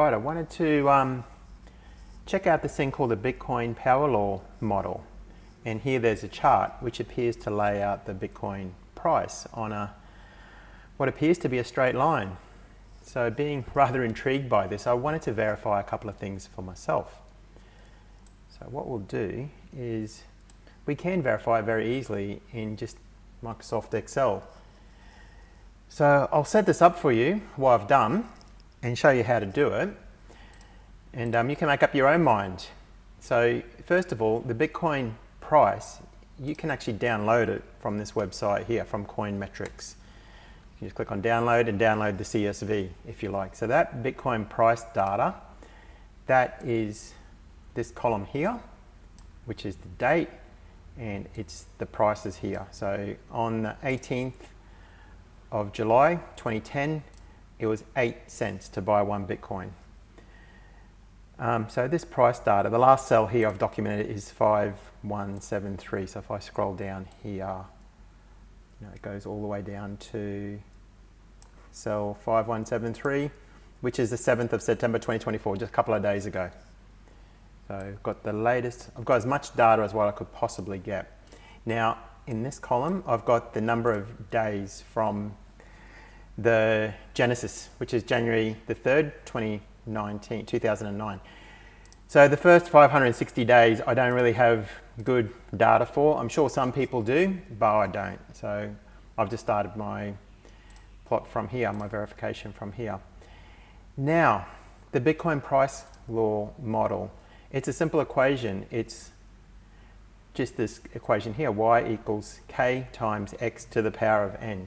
Right, I wanted to check out this thing called the Bitcoin power law model. And here there's a chart which appears to lay out the Bitcoin price on what appears to be a straight line. So being rather intrigued by this, I wanted to verify a couple of things for myself. So what we'll do is we can verify it very easily in just Microsoft Excel. So I'll set this up for you, what I've done, and show you how to do it. And you can make up your own mind. So first of all, the Bitcoin price, you can actually download it from this website here, from Coinmetrics. You just click on download and download the CSV if you like. So that Bitcoin price data, that is this column here, which is the date, and it's the prices here. So on the 18th of July 2010, it was 8 cents to buy one Bitcoin. So this price data, the last cell here I've documented is 5173. So if I scroll down here, it goes all the way down to cell 5173, which is the 7th of September 2024, just a couple of days ago. So I've got the latest, I've got as much data as what I could possibly get. Now in this column, I've got the number of days from the Genesis, which is January the 3rd, 2009. So the first 560 days, I don't really have good data for. I'm sure some people do, but I don't. So I've just started my plot from here, my verification from here. Now, the Bitcoin price law model, it's a simple equation. It's just this equation here, y equals k times x to the power of n.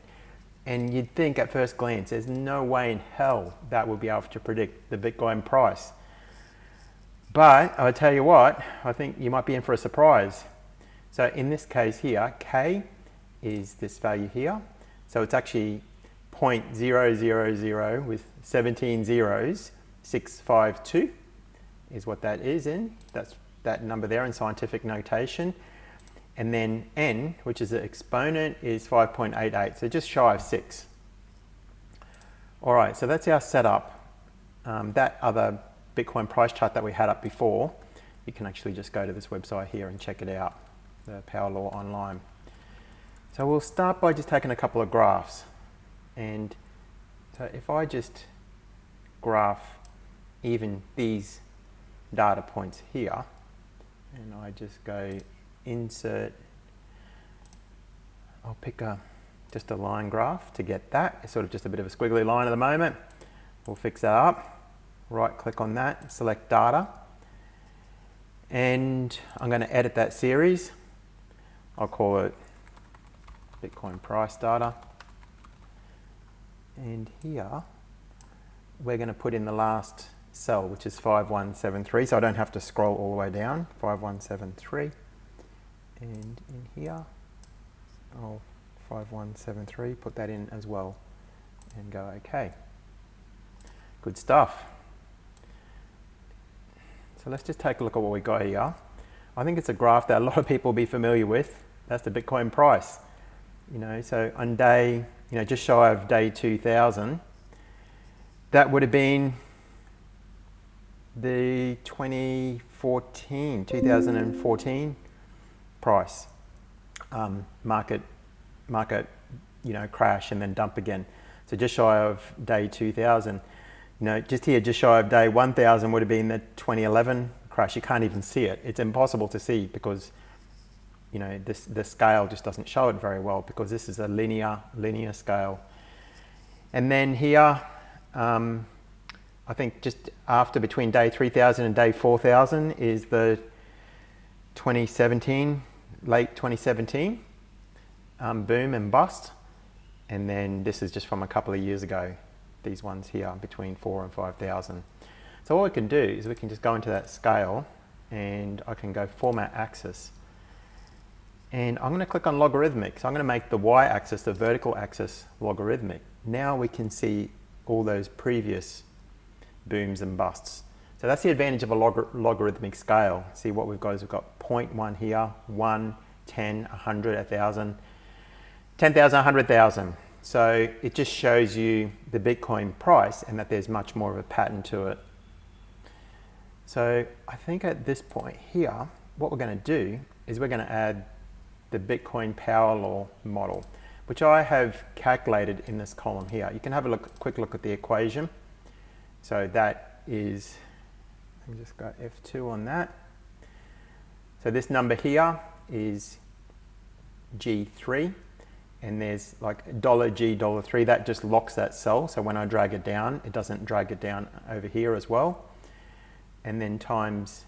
And you'd think at first glance, there's no way in hell that would be able to predict the Bitcoin price. But I'll tell you what, I think you might be in for a surprise. So in this case here, k is this value here. So it's actually 0.000 with 17 zeros, 652 is what that is in. That's that number there in scientific notation. And then n, which is an exponent, is 5.88, so just shy of 6. All right, so that's our setup. That other Bitcoin price chart that we had up before, you can actually just go to this website here and check it out, the Power Law Online. So we'll start by just taking a couple of graphs. And so if I just graph even these data points here, and I just go insert, I'll pick just a line graph to get that. It's sort of just a bit of a squiggly line at the moment. We'll fix that up, right click on that, select data, and I'm going to edit that series. I'll call it Bitcoin price data. And here we're going to put in the last cell, which is 5173, so I don't have to scroll all the way down, 5173. And in here, 5173, put that in as well and go okay. Good stuff. So let's just take a look at what we got here. I think it's a graph that a lot of people will be familiar with. That's the Bitcoin price. So on day, just shy of day 2000, that would have been the 2014 price, market, crash and then dump again. So just shy of day 2000. Just here, just shy of day 1000 would have been the 2011 crash. You can't even see it. It's impossible to see because, the scale just doesn't show it very well because this is a linear scale. And then here, I think just after between day 3000 and day 4000 is the 2017, late 2017 boom and bust. And then this is just from a couple of years ago, these ones here between 4 and 5,000. So what we can do is we can just go into that scale and I can go format axis. And I'm going to click on logarithmic. So I'm going to make the y-axis, the vertical axis, logarithmic. Now we can see all those previous booms and busts. So that's the advantage of a logarithmic scale. See what we've got is we've got 0.1 here, 1, 10, 100, 1,000, 10,000, 100,000. So it just shows you the Bitcoin price and that there's much more of a pattern to it So I think at this point here, what we're going to do is we're going to add the Bitcoin power law model, which I have calculated in this column here. You can have a quick look at the equation. So that is, let me just go F2 on that. So this number here is G3, and there's like $G, $3, that just locks that cell. So when I drag it down, it doesn't drag it down over here as well. And then times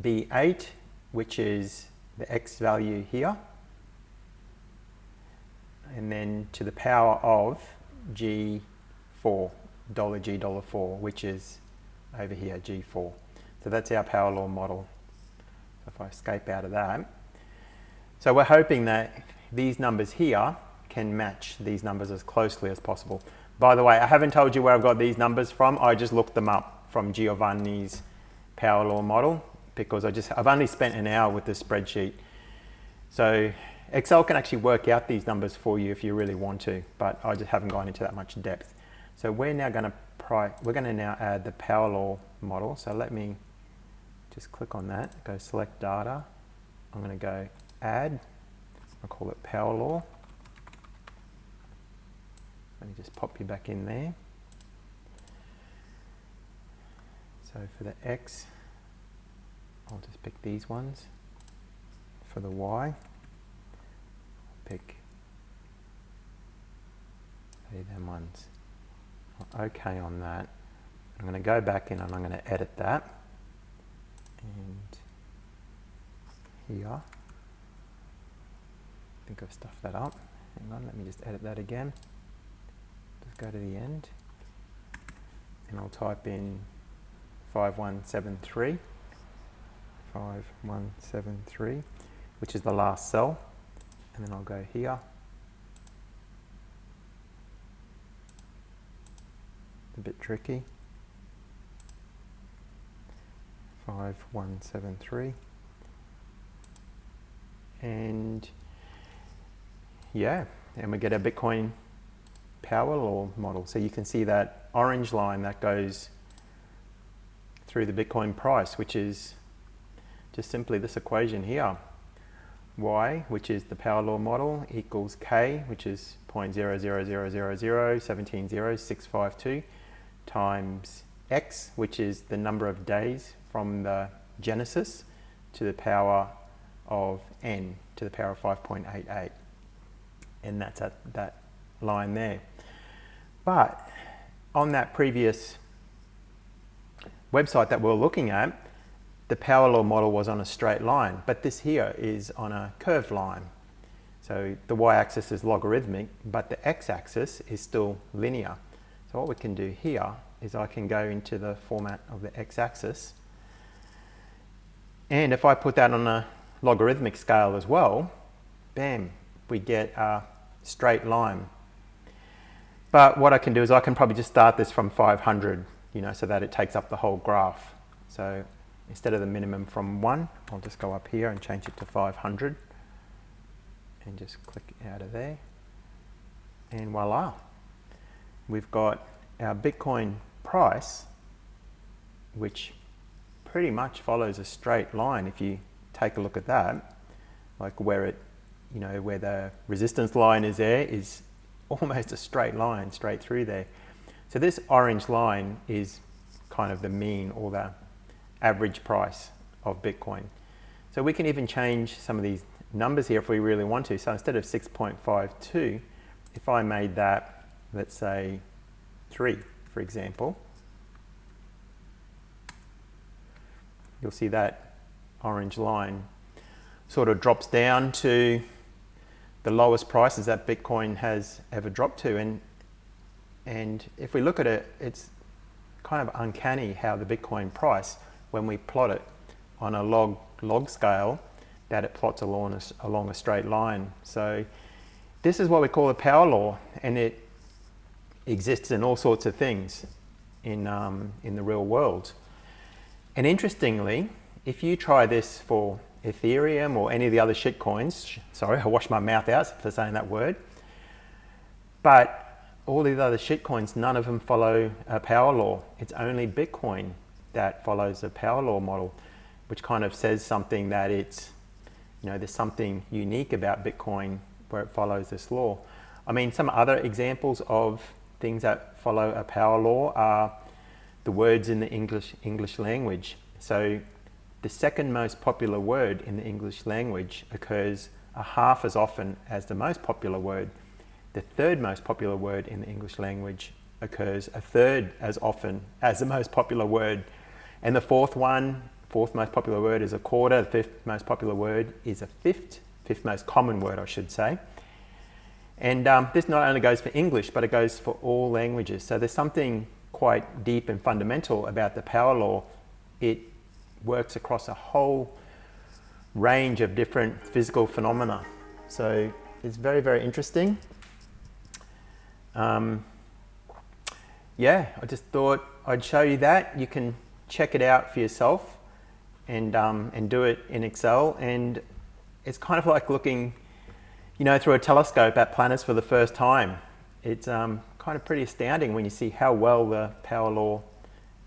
B8, which is the X value here. And then to the power of G4, $G, $4, which is over here, G4. So that's our power law model. So if I escape out of that. So we're hoping that these numbers here can match these numbers as closely as possible. By the way, I haven't told you where I've got these numbers from. I just looked them up from Giovanni's power law model because I've only spent an hour with this spreadsheet. So Excel can actually work out these numbers for you if you really want to, but I just haven't gone into that much depth. So we're now going to now add the power law model. So let me just click on that, go select data. I'm going to go add, I'll call it power law. Let me just pop you back in there. So for the X, I'll just pick these ones. For the Y, pick them ones. OK on that. I'm going to go back in and I'm going to edit that. And here, I think I've stuffed that up. Hang on, let me just edit that again. Just go to the end. And I'll type in 5173. 5173, which is the last cell. And then I'll go here. It's a bit tricky. 5173. And yeah, and we get a Bitcoin power law model. So you can see that orange line that goes through the Bitcoin price, which is just simply this equation here. Y, which is the power law model, equals K, which is 0.000001700652, times X, which is the number of days from the genesis to the power of N to the power of 5.88. And that's at that line there. But on that previous website that we're looking at, the power law model was on a straight line, but this here is on a curved line. So the y-axis is logarithmic, but the x-axis is still linear. So what we can do here is I can go into the format of the x-axis, and if I put that on a logarithmic scale as well, bam, we get a straight line. But what I can do is I can probably just start this from 500, so that it takes up the whole graph. So instead of the minimum from 1, I'll just go up here and change it to 500 and just click out of there. And voila, we've got our Bitcoin price, which pretty much follows a straight line. If you take a look at that, like where it, where the resistance line is there is almost a straight line straight through there. So this orange line is kind of the mean or the average price of Bitcoin. So we can even change some of these numbers here if we really want to. So instead of 6.52, if I made that, let's say 3, for example, you'll see that orange line sort of drops down to the lowest prices that Bitcoin has ever dropped to. And if we look at it, it's kind of uncanny how the Bitcoin price, when we plot it on a log scale, that it plots along a straight line. So this is what we call a power law, and it exists in all sorts of things in the real world. And interestingly, if you try this for Ethereum or any of the other shit coins, sorry, I washed my mouth out for saying that word, but all these other shit coins, none of them follow a power law. It's only Bitcoin that follows the power law model, which kind of says something that it's, there's something unique about Bitcoin where it follows this law. I mean, some other examples of things that follow a power law are the words in the English language. So the second most popular word in the English language occurs a half as often as the most popular word. The third most popular word in the English language occurs a third as often as the most popular word. And the fourth most popular word is a quarter. The fifth most popular word is a fifth most common word, I should say. And this not only goes for English, but it goes for all languages. So there's something quite deep and fundamental about the power law. It works across a whole range of different physical phenomena. So it's very, very interesting. Yeah, I just thought I'd show you that. You can check it out for yourself and do it in Excel. And it's kind of like looking, through a telescope at planets for the first time. It's kind of pretty astounding when you see how well the power law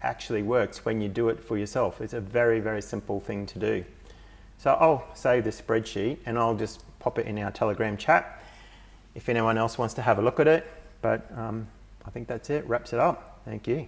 actually works when you do it for yourself. It's a very, very simple thing to do. So I'll save the spreadsheet and I'll just pop it in our Telegram chat if anyone else wants to have a look at it. But I think that's it, wraps it up. Thank you.